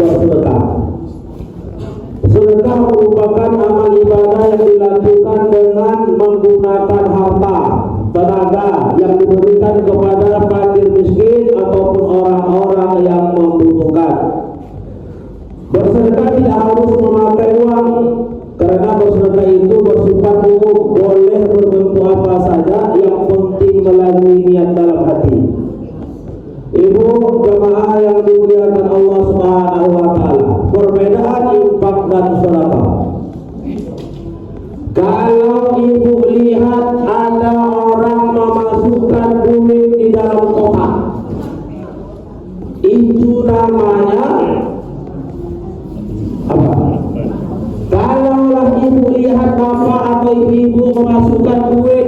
bersedekah. Sedekah merupakan amal ibadah yang dilakukan dengan menggunakan harta, tenaga yang diberikan kepada fakir miskin ataupun orang-orang yang membutuhkan. Bersedekah tidak harus memakai uang, karena bersedekah itu bersifat umum, boleh berbentuk apa saja, yang penting melalui niat dalam hati. Ibu jemaah yang dimuliakan Allah Subhanahu wa taala, perbedaan infak dan sedekah. Kalau ibu lihat ada orang memasukkan duit di dalam kotak, itu namanya apa? Kalaulah ibu lihat bapak atau ibu memasukkan duit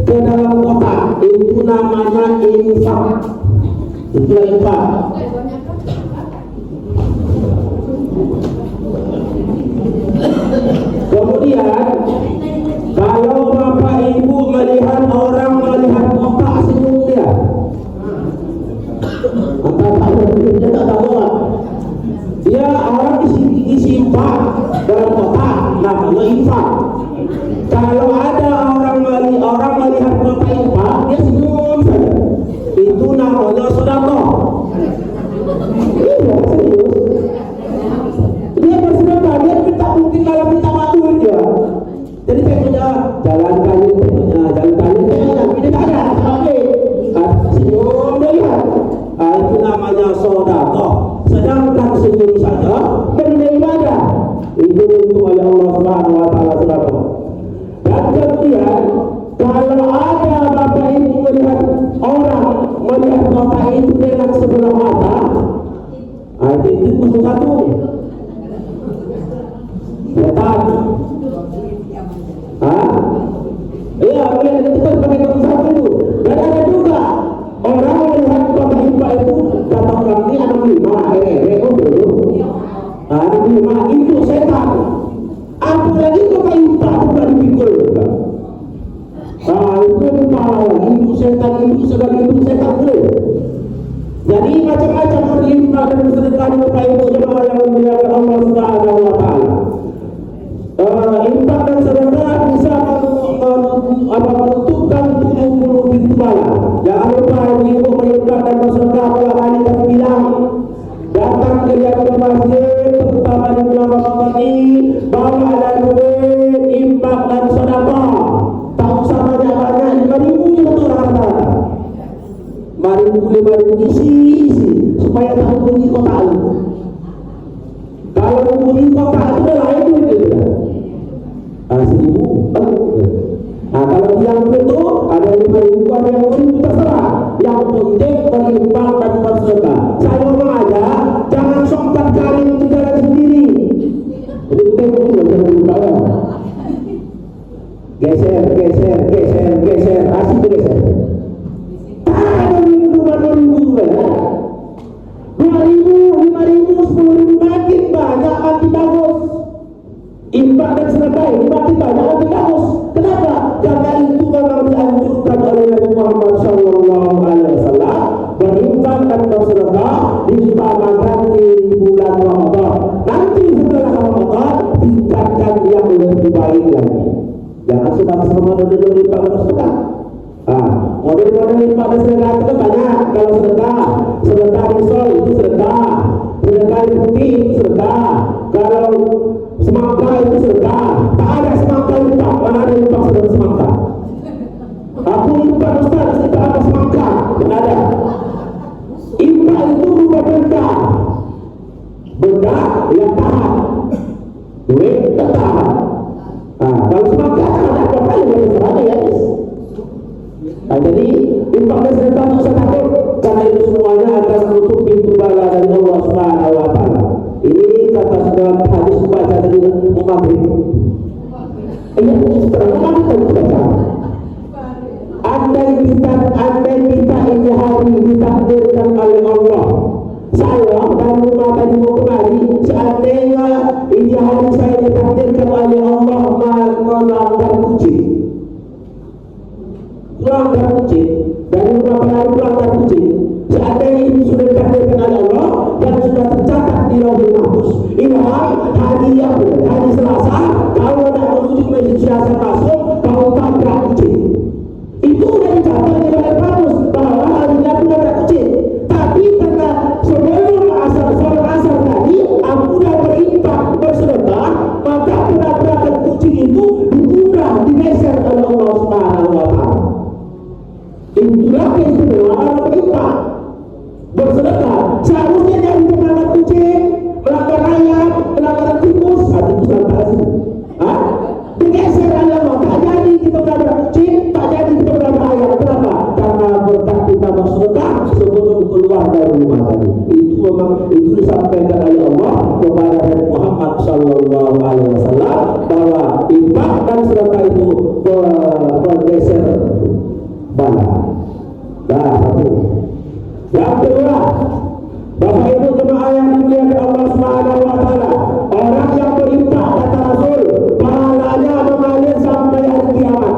ke dalam kotak, itu namanya infak. Itulah infak. Kemudian kalau bapak ibu melihat orang melihat kotak senyum dia, entah tahu dia tak tahu lah. Dia orang isi infak dalam kotak, namanya infak. Kalau ada orang melihat kotak infak, dia senyum saja, itu namanya sedekah. Iya, serius. Dia bersedekah, dia minta mungkin kalau minta matur dia. Jadi saya punya jalan kali, tapi dia tak ada, senyum dia lihat. Itu namanya sedekah. Sedangkan senyum saja benda ibadah, itu untuk oleh Allah Subhanahu wa taala sedekah. Dan kemudian kalau ada bapak ibu melihat orang melihat kotak itu dengan sebelah mata, itu khusus satu. Letak. Iya, boleh kita pakai khusus satu. Dan ada juga orang melihat kotak infak itu datang kami 65, dulu. 65 itu setan. Apalagi kotak infak sudah dipikul. Itu parah, itu setan, itu segala itu setan boleh. Jadi macam-macam infak dan sedekah Bapak Ibu jemaah yang dimuliakan Allah Subhanahu wa taala. Infak dan sedekah bisa menutupkan 70 pintu bala. Jangan lupa ibu berinfak dan bersedekah pada hari kami bilang, datang ke masjid terutama di bulan Ramadan ini, bawa ada duit infak dan sedekah. Tak usah banyak-banyak, 5.000 je betul rata-rata. 5.000 isi supaya tak bunyi kotak itu. Kalau bunyi kotak itu dah lain duit dia. 1.000. Kalau yang itu ada 5.000, ada yang 1.000, terserah. Yang penting berinfak dan bersedekah. Saya ngomong aja, jangan sok 4 kali itu jalan sendiri. Jadi kita itu jangan lupa ya. Geser, asik geser. Ada 2.000 ya. 2.000, 5.000, 10.000 makin banyak makin bagus. Infak dan sedekah ini makin banyak makin bagus. Kenapa? Karena itu memang dianjurkan oleh Nabi Muhammad SAW. Berinfak dan bersedekah diutamakan di bulan Ramadan. Nanti setelah Ramadan tingkatkan yang lebih baik lagi. Jangan sebatas Ramadan dulu infak dan sedekah. Model-model infak dan sedekah itu banyak. Kalau sedekah risol itu sedekah, sedekah putih itu sedekah. Kalau semangka itu sedekah. Tak ada semangka infak, mana ada infak sedekah semangka? Aku infak Ustaz, tak ada semangka, tak ada. Infak itu berupa benda yang tahan, duit tak tahan. Kalau semangka tak ada apa-apa yang berserah ya. Jadi infak dan sedekah tak usah takut, karena itu semuanya akan menutup pintu bala dari Allah Subhanahu wa taala. Ini kata dalam hadis baca tadi maghrib. Setelah maghrib kita baca. Andai kita ini hari ditakdirkan oleh Allah, saya dan rumah tadi mau kemari, seandainya ini hari saya ditakdirkan oleh Allah melanggar kucing. Dari rumah pengaruh melanggar kucing. Seandainya ini sudah ditakdirkan oleh Allah dan sudah tercatat di lauhul Apa istimewa orang berinfak? Bersedekah. Seharusnya jangan melanggar kucing, melanggar ayam, melanggar tikus. Tikus melanggar sih. Digeser ayam, tak jadi kita melanggar kucing, tak jadi kita melanggar ayam. Kenapa? Karena berkat kita bersedekah sebelum keluar dari rumah tadi. Itu memang itu disampaikan oleh Allah kepada Nabi Muhammad Sallallahu Alaihi Wasallam bahwa infak dan sedekah itu bergeser bala. Dah satu. Yang kedua, Bapak Ibu jemaah yang dimuliakan Allah Subhanahu wa taala, orang yang berinfak kata Rasul, pahalanya mengalir sampai hari kiamat.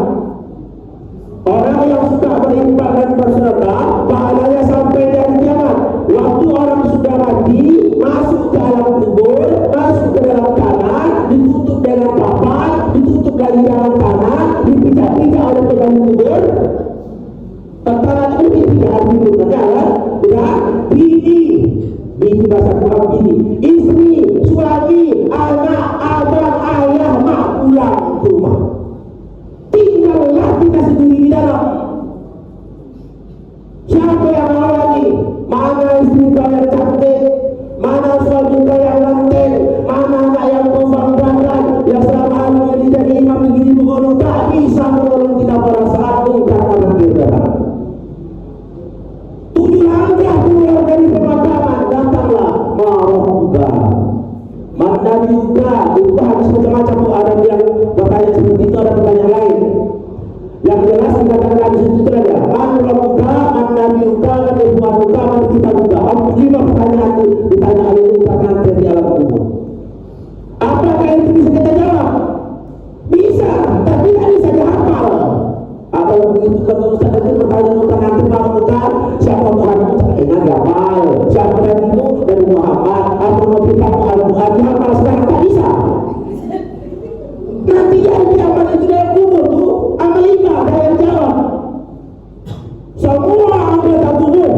Orang yang suka berinfak dan bersedekah, pahalanya sampai hari kiamat. Waktu orang sudah mati, masuk ke dalam kubur, masuk ke dalam tanah, ditutup dengan papan, ditutup lagi dengan tanah, dipijak-pijak oleh penghuni kubur. Tanah itu tidak ada kubur, ya, bini bahasa Quran bini, istri, suami, anak, abang, ayah, mak pulang ke rumah. Tinggallah kita sendiri di dalam. Siapa yang mau lagi? Mana istri kau yang cantik? Mana suami kau yang ganteng? Mana anak yang pembanggakan? Yang selama ini jadi imam begini begini tak bisa menolong kita pada saat ini karena kita. 7 langkah keluar dari pemakaman, datanglah Rabbuka. Mana juga itu hadis macam-macam tuh, ada yang bertanya seperti itu, ada pertanyaan lain. Yang jelas dikatakan hadis itu ada Man Rabbuka, Man Nabiyuka, Man Ikhwanuka, Man Kitabuka. 5 pertanyaan itu ditanya oleh kita di alam kubur. Apakah itu bisa kita jawab? Bisa, tapi tidak bisa dihafal. Atau begitu kalau Ustaz itu bertanya tentang nanti Rabbuka, siapa Tuhanmu? Enak hafal. Siapa Nabimu? Nabi Muhammad. Apa Nabi kamu Al-Quran? Dihafal sekarang tak bisa. Nanti yang kiamat itu dalam kubur tuh amal ibadah yang jawab. Semua anggota tubuh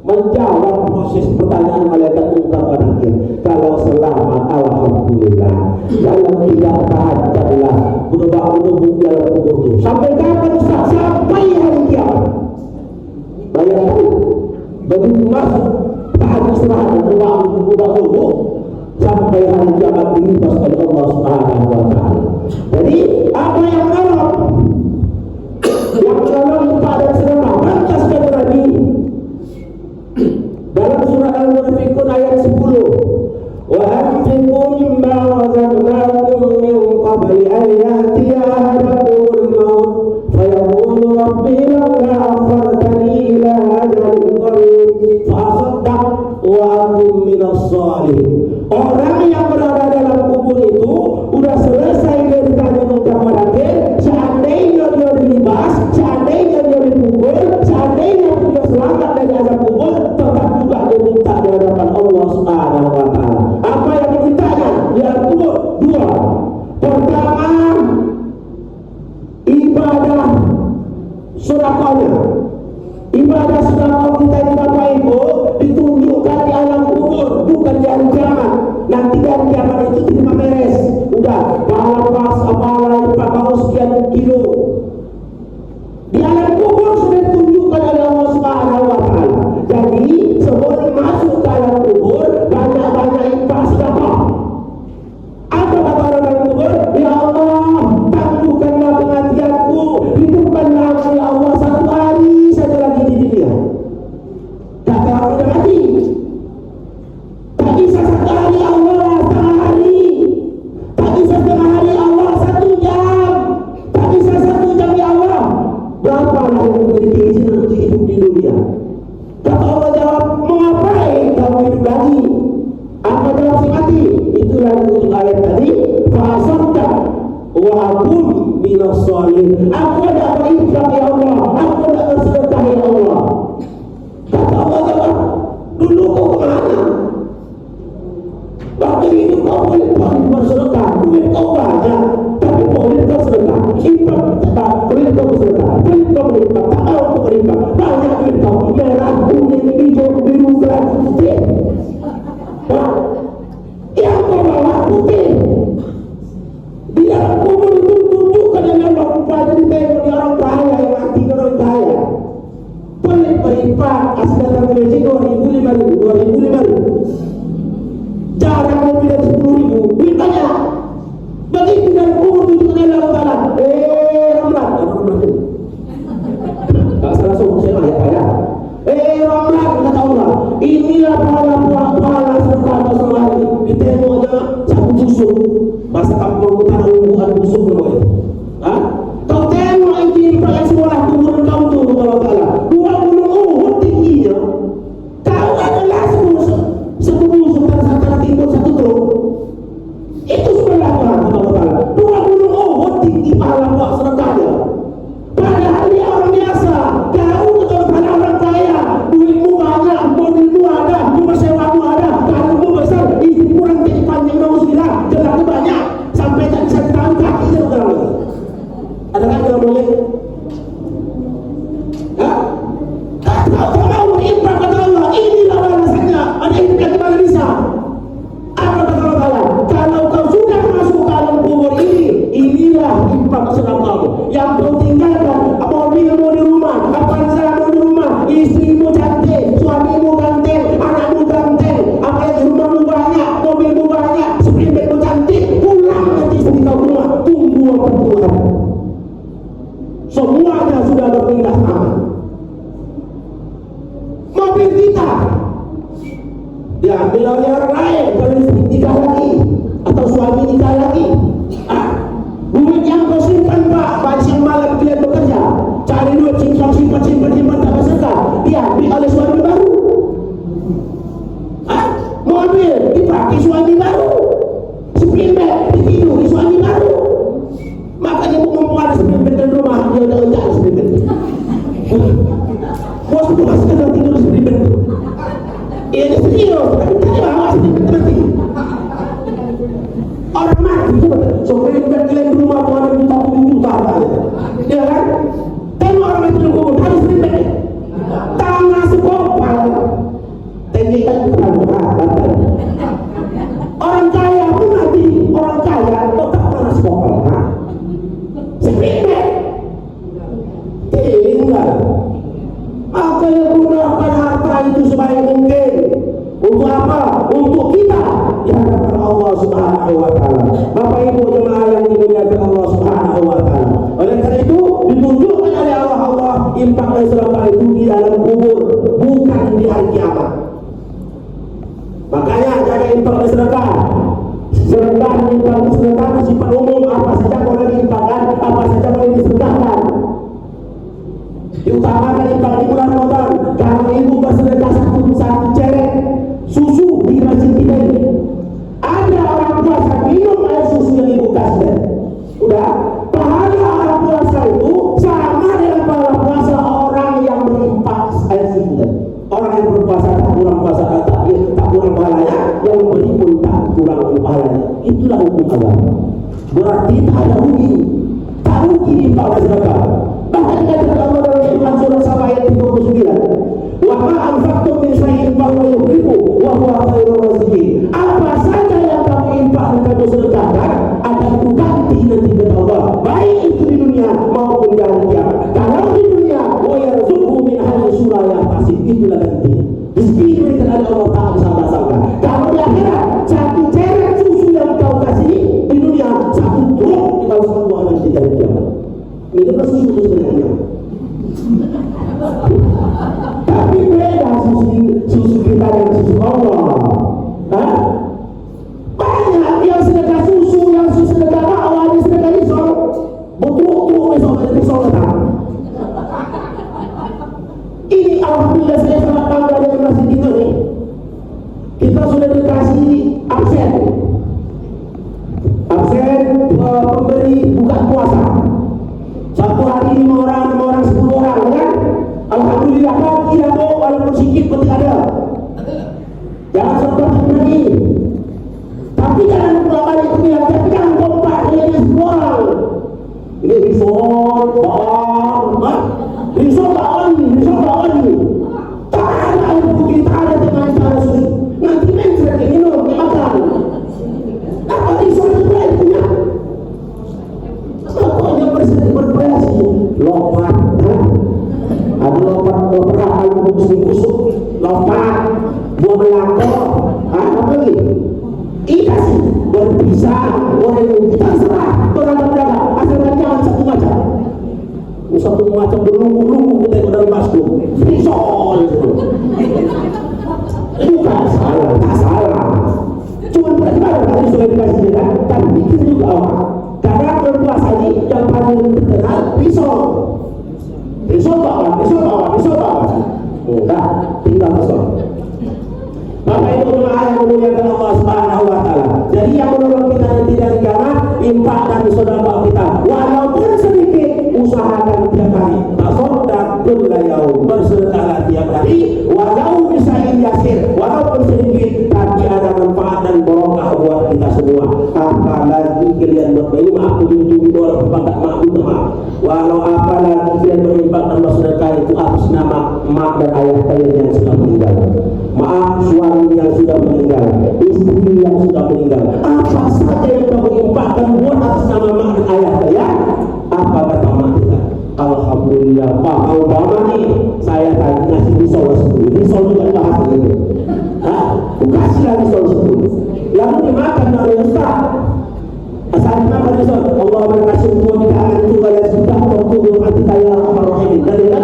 menjawab proses pertanyaan malaikat munkar dan nakir. Kalau selamat alhamdulillah, kalau tidak tahajudlah, berdoa-doa dalam kubur itu. Sampai kapan Ustaz? Sampai hari kiamat. Bayangkan begitu masuk tahajud istirahat dan berdoa sampai hari kiamat dilintas oleh Allah Subhanahu wa taala. Jadi apa yang menolong? Yang menolong pada sedekah pantas kata Nabi dalam surah Al-Munafiqun ayat 10. Wa anfiqu mimma razaqnakum min qabli an ya'tiya ahadakumul maut fayaqulu rabbi lawla akhartani ila ajalin qarib fa asaddaq wa akum minas shalihin. Orang yang berada dalam kubur itu udah selesai dari ditanya munkar nakir. Seandainya dia dilibas, seandainya dia dipukul, seandainya dia selamat dari azab kubur, tetap juga diminta di hadapan Allah Subhanahu wa taala. Apa yang dimintanya? Di dalam kubur 2. Pertama, ibadah sedekahnya. Ibadah sedekah kita ini Bapak Ibu ditunjukkan di alam kubur, bukan di hari kiamat. Nanti di hari kiamat itu terima beres. Udah, pahala pas apalah Pak mau sekian kilo. Di alam kubur sudah ditunjukkan oleh Allah Subhanahu wa taala. Jadi sebelum masuk ke alam kubur, banyak-banyak infak sedekah. Apa kata orang dalam kubur? Ya Allah, tangguhkanlah kematianku, hidupkanlah aku ya Allah 1 hari saja lagi di dunia. Kata orang sudah mati. Tak bisa 1 hari Allah, 1 hari. Tak bisa 1 hari Allah 1 jam. Tak bisa 1 jam ya Allah. Berapa lah yang memiliki izin untuk hidup di dunia? Kata Allah jawab, mengapain kamu hidup lagi? Apa jawab si mati? Itulah untuk ayat tadi. Fa'asabda wa akum minas shalihin. Aku ada berinfak ya Allah, aku ada bersedekah ya Allah. Kata Allah jawab, dulu kau kemana? Waktu itu kau boleh bersedekah, duit kau banyak, tapi boleh kau sedekah. Infak tak boleh kau bersedekah, boleh kau berinfak, tak tahu kau berinfak. Banyak duit kau, merah, kuning, hijau, biru, gelap, putih. Yang kau bawa putih. Di dalam kubur itu tunjukkan yang Allah rupanya ditengok di orang kaya yang mati orang kaya. Pak kasih datang ke masjid 2.000, 5.000, 2.000, 5.000. Jarang lebih dari 10.000, duit banyak. Begitu dari kubur tunjukkan Allah Ta'ala. Ramlan, tak salah suruh saya ayat ya. Ramlan kata Allah, inilah pahala sedekah bersama hari. Ditengok aja satu busuk. Bahasa kampung utara umbuhan busuk namanya. Kau tengok ini infak sekolah kuburan kau tu Allah Ta'ala. 20 tingginya. Kau adalah sebusuk antara timur satu truk. Itu sebelah Allah Ta'ala. 20 tinggi pahala buat sedekahnya. Padahal dia orang biasa. Kau kepada orang kaya, duitmu banyak, mobilmu ada, rumah sewamu ada, tanahmu besar, istri kurang jadi panjang nauzubillah, jelakmu banyak, sampai tak bisa tahu kaki sedekah. Ada kan yang boleh? Kau mau berinfak kata Allah, inilah balasannya. Ada infak di mana bisa? Apa kata Allah Ta'ala? Kalau kau sudah masuk ke alam kubur ini, inilah infak sedekahmu. Yang kau tinggalkan, mobilmu di rumah, panjangmu di rumah, istrimu cantik, suamimu ganteng, anakmu ganteng, apalagi rumahmu banyak, mobilmu banyak, sprintmu cantik, pulang nanti istri kau rumah, tunggu apa Tuhan. Semuanya sudah berpindah tangan. Mobil kita diambil oleh orang lain, kalau istri nikah lagi atau suami nikah lagi. Duit yang kau simpan Pak, banyak malam kalian bekerja, cari duit simpan tak bersedekah, diambil oleh suami baru. Mobil dipakai suami baru, sprintback ditiduri suami baru. Makanya mumpung ada sprintback di rumah, dia udah ejak sprintback. Bos itu masih kena tidur sprintback. Ini serius, tapi tadi bawa sprintback mati. Orang mati coba, sprintback kalian di rumah tuh ada juta ya kan? Tengok orang mati di kubur, ada sprintback. Tangan sekopal, tendikan bukan orang kaya pun mati, orang kaya tetap tangan sekopal. Sprintback tinggal. Maka yang gunakan harta itu sebaik mungkin. Untuk apa? Untuk kita di hadapan Allah Subhanahu wa Ta'ala. Bapak Ibu jemaah yang dimuliakan Allah Subhanahu wa Ta'ala. Oleh karena itu ditunjukkan oleh Allah infak dan sedekah itu di dalam kubur, bukan di hari kiamat. Makanya jaga infak dan sedekah. Sedekah dan infak dan sedekah bersifat umum, apa saja boleh diinfakkan, apa saja boleh disedekahkan. Diutamakan infak di bulan Ramadan. Kalau ibu bersedekah satu ceret susu di masjid kita ini, ada orang puasa minum air susu yang ibu kasih, udah pahala orang puasa itu sama dengan pahala puasa orang yang berimpak air susu. Orang yang berpuasa tak kurang puasa, tak kurang pahalanya, yang memberi pun tak kurang pahalanya. Itulah hukum agama. Berarti tak ada rugi, tak rugi infak dan sedekah. Bahkan dikatakan Allah dalam Quran surah Saba ayat 39, wa ma anfaqtum min syai'in fahuwa yukhlifu wa huwa khairur raziqin. Apa saja yang kamu infak dan kamu sedekahkan akan kuganti nanti kata Allah, baik itu di dunia maupun di hari kiamat. Kalau di dunia wa yarzuqhu min haitsu la yahtasib, itulah ganti. Rezeki diberikan oleh Allah Ta'ala sangka-sangka. Kalau di akhirat satu ceret susu yang kau kasih di dunia, satu truk dibalas semua nanti di hari kiamat. Itu kan susu sebenarnya. Tapi beda susu kita dan susu Allah. Banyak yang sedekah susu, yang susu sedekah awalnya sedekah risol, betul-betul besok ada risol datang. Ini alhamdulillah saya sangat bangga dengan masjid kita nih. Kita sudah dikasih absen pemberi buka puasa. Satu hari 5 orang, 10 orang, kan? Alhamdulillah kan, iya kok, walaupun sedikit pun ada. Jangan seperti lagi. Tapi jangan balik itu bilang, tapi jangan kompak dengan 10 orang. Ini risol, bawang, risol bawang. Tak ada air putih, tak ada dengan cara susu. Nanti mencer minum, dimakan. Apa risol itu air punya? Bervariasi lompat, ada lompat pisang, goreng, kita serah beragam-ragam, asalkan jangan satu macam. Satu macam berlumbu-lumbu kita dari masuk, risol itu. Bukan salah, tak salah. Cuma bagaimana tadi sudah dikasih kita, tapi itu juga awak. Karena berpuasa ini yang paling terkenal risol. Risol bawah. Enggak, tinggal risol. Bapak Ibu jemaah yang memuliakan Allah Subhanahu wa taala. Jadi yang menolong kita nanti dari kiamat, infak dan sedekah kita. Walaupun sedikit, usahakan tiap hari. Tasaddaq kulla yaum, bersedekahlah tiap hari, walau bisa yasir, walaupun sedikit, tapi ada manfaat dan barokah buat kita semua. Apalagi kalian berdoa, aku junjung doa kepada mak utama. Walau apalagi kalian berinfak dan bersedekah itu atas nama mak dan ayah kalian yang sudah meninggal. Maaf, suami yang sudah meninggal, istri yang sudah meninggal, apa saja yang kamu infakkan buat atas nama mak dan ayah saya, apa kata mak kita? Alhamdulillah, Pak, kau bama nih, saya tadi ngasih risol 10, risol juga bahasa itu. Aku kasihlah risol 10, lalu dimakan oleh Ustaz. Asal dimakan risol, Allah berkasih semua di tangan itu kalian sudah waktu mati kaya Ar-Rahim. Dan dia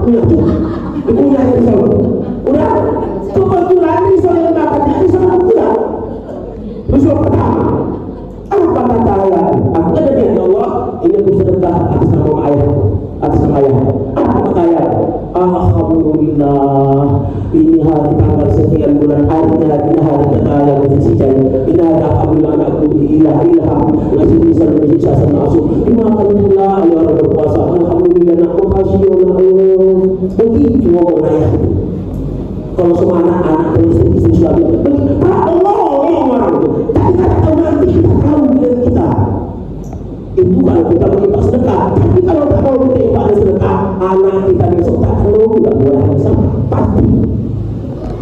punya tuh, punya risol. Udah, kebetulan risol yang makan, risol aku pula. Risol pertama, apa kata ayah? Aku ada niat ya Allah, ini aku sedekah atas nama ayah, atas nama ayah. Apa kata ayah? Alhamdulillah, ini hari tanggal sekian bulan harinya, ini hari kata ayah bersisi jaya. Ini hari alhamdulillah anakku ilham, ngasih bisa lebih bisa sama asuh. Alhamdulillah, ayah orang berpuasa. Alhamdulillah, anakku kasih Allah. Begitu ngomong ayah. Kalau semua anak-anak dan istri suami, Allah orang itu. Tapi kita tahu nanti kita tahu dengan kita. Itu kalau kita berinfak sedekah. Tapi kalau tak mau kita infak dan sedekah, anak kita besok tak tahu juga boleh sama. Pasti.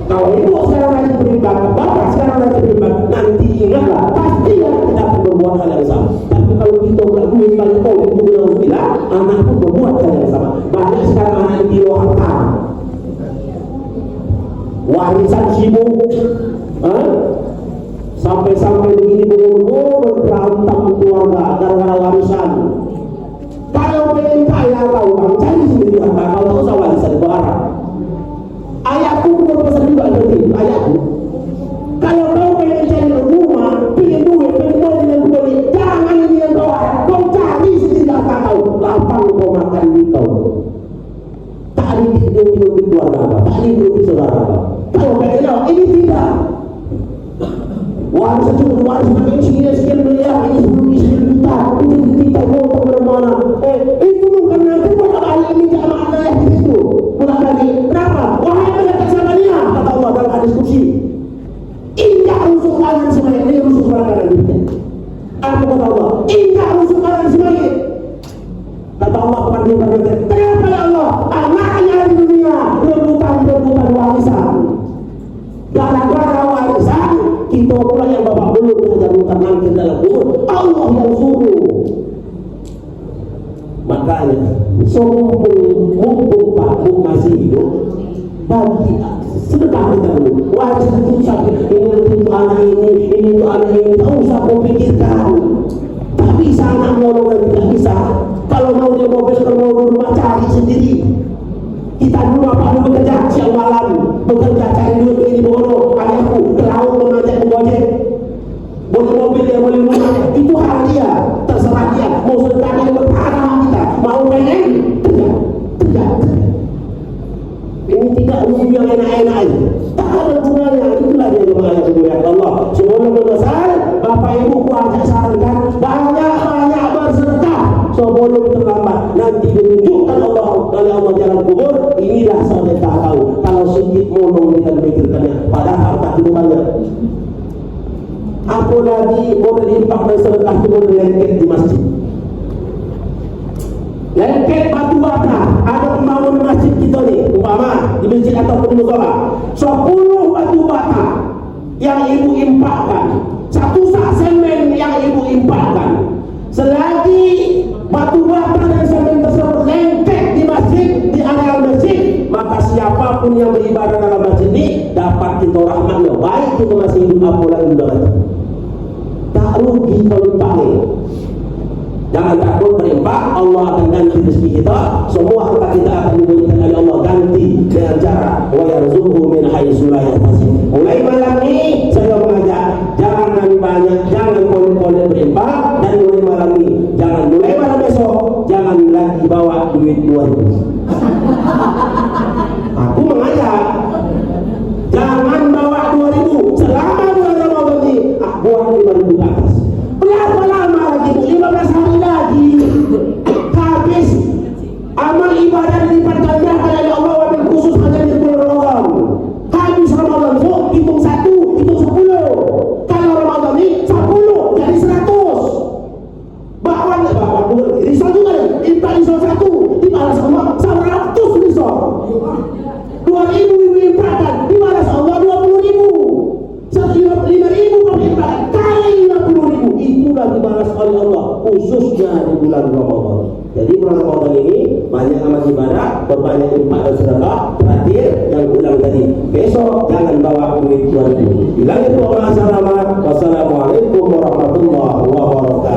Kalau ibu sekarang lagi berinfak, bapak sekarang lagi berinfak, nanti ingatlah pasti kita akan berbuat hal yang sama. Tapi kalau kita melakukan balik itu belum bilang, anak pun berbuat hal yang sama. Banyak sekarang anak di luar harta. Warisan sibuk, sampai begini berantem keluarga gara-gara warisan. Kalau pengen kaya tahu, kamu cari sendiri harta. Kalau tak usah warisan itu Arab. Ayahku berpesan juga seperti ayahku. Kalau kau pengen cari rumah, pengen duit, pengen beli, jangan ini yang kau cari sendiri harta kau. Lapang kau makan di kau. Tak ada hidup di keluarga, tak ada hidup di saudara. Kalau kayaknya ini tidak. Waris sebagai sekian miliar, ini 10 juta, itu kita mau kemana-mana. Itu bukan nanti pada kali ini jamaah ayah di situ. Pulang lagi, kenapa? Wahai mereka selamanya, kata Allah dalam hadis kursi. Indah rusuk kalian semuanya, ini rusuk kalian lagi. Apa kata Allah? Indah rusuk kalian semuanya. Kata Allah kepada dia, kenapa ya Allah? Anaknya di dunia rebutan warisan. Gara-gara warisan, kita pula yang bapak belum diajarkan nanti dalam kubur. Allah yang suruh. Makanya, mumpung Pak Bu masih hidup, bagi sedekah kita dulu. Warisan itu sampai ini untuk anak ini untuk anak ini. Tak usah kau pikirkan. Tak bisa anak nolong dan tidak bisa. Kalau mau dia mobil, kalau mau rumah cari sendiri. Kita dulu apa dulu bekerja siang malam, bekerja cari duit ini bodoh. Ayahku ke laut mengajak gojek, boleh mobil dia, boleh rumah, itu hal dia, terserah dia. Mau sedekahnya berharap kita, mau pengen kerja. Ini tidak umum yang enak-enak ini. Tak ada gunanya. Itulah dia jemaah yang dimuliakan Allah. Sebelum menyesal, Bapak Ibu ku ajak sarankan banyak bersedekah sebelum terlambat. Nanti ditunjukkan Allah oleh Allah jalan kubur. Inilah sedekah tahu. Kalau sedikit molong kita mikirkannya, padahal tak itu banyak. Aku lagi boleh infak dan sedekah itu boleh lengket di masjid. Lengket batu bata. Ada pembangun masjid kita ni, umpama di masjid ataupun di musola, 10 batu bata yang ibu infakkan, 1 sak semen yang ibu infakkan. Selagi batu bata dan semen tersebut lengket di masjid, di area masjid, maka siapapun yang beribadah dalam masjid ini dapat kita rahmatnya, baik itu masih hidup apalagi sudah mati. tak rugi kalau dipakai. Jangan takut berinfak, Allah akan ganti rezeki kita. Semua harta kita akan diberikan oleh Allah ganti dengan cara wa yarzuqhu min haitsu la yahtasib. Mulai malam ini saya mengajak, jangan banyak, jangan boleh berinfak, dan mulai malam ini, jangan mulai malam besok, jangan lagi bawa duit 2.000. Aku mengajak, jangan bawa 2.000 selama bulan Ramadan ini. Buat 5.000 ke atas. Berapa lama lagi? 15 hari lagi. Habis amal ibadah dilipat gandakan oleh Allah, wabil khusus hanya di bulan Ramadan. Habis Ramadan itu hitung 1, hitung 10. Kalau Ramadan ini 10 jadi 100. Bahkan risol juga nih, minta risol 1 dibalas Allah 100 risol. 2.000 dimintakan dibalas Allah 20.000. 5.000 permintaan kali 50.000 itulah dibalas oleh Allah khususnya di bulan Ramadan. Jadi bulan Ramadan ini banyak amal ibadah, berbanyak infak dan sedekah. Terakhir yang ulang tadi, besok jangan bawa duit 2.000. Bilang itu Allah. Wassalamualaikum warahmatullahi wabarakatuh.